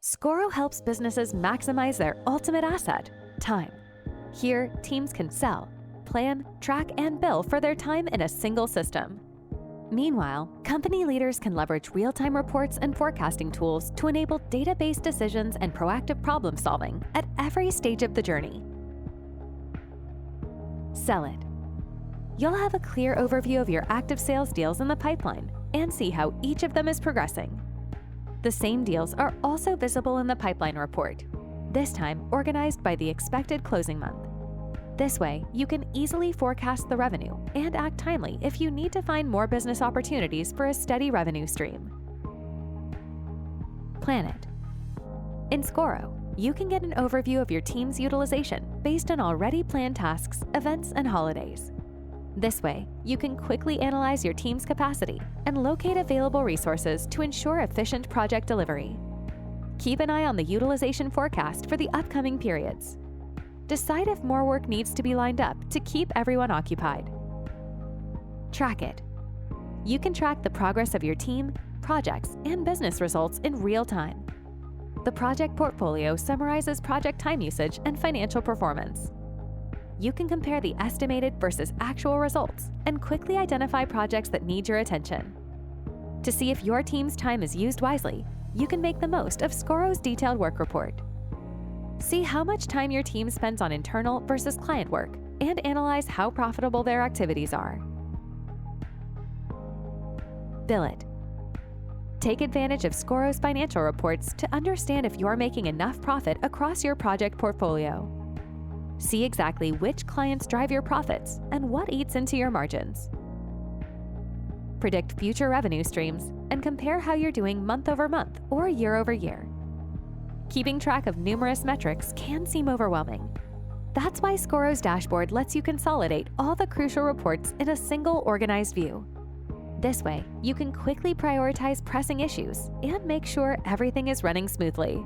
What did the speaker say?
Scoro helps businesses maximize their ultimate asset, time. Here, teams can sell, plan, track, and bill for their time in a single system. Meanwhile, company leaders can leverage real-time reports and forecasting tools to enable data-based decisions and proactive problem-solving at every stage of the journey. Sell it. You'll have a clear overview of your active sales deals in the pipeline and see how each of them is progressing. The same deals are also visible in the pipeline report, this time organized by the expected closing month. This way, you can easily forecast the revenue and act timely if you need to find more business opportunities for a steady revenue stream. Plan it. In Scoro, you can get an overview of your team's utilization based on already planned tasks, events, and holidays. This way, you can quickly analyze your team's capacity and locate available resources to ensure efficient project delivery. Keep an eye on the utilization forecast for the upcoming periods. Decide if more work needs to be lined up to keep everyone occupied. Track it. You can track the progress of your team, projects, and business results in real time. The project portfolio summarizes project time usage and financial performance. You can compare the estimated versus actual results and quickly identify projects that need your attention. To see if your team's time is used wisely, you can make the most of Scoro's detailed work report. See how much time your team spends on internal versus client work and analyze how profitable their activities are. Bill it. Take advantage of Scoro's financial reports to understand if you're making enough profit across your project portfolio. See exactly which clients drive your profits and what eats into your margins. Predict future revenue streams and compare how you're doing month over month or year over year. Keeping track of numerous metrics can seem overwhelming. That's why Scoro's dashboard lets you consolidate all the crucial reports in a single organized view. This way, you can quickly prioritize pressing issues and make sure everything is running smoothly.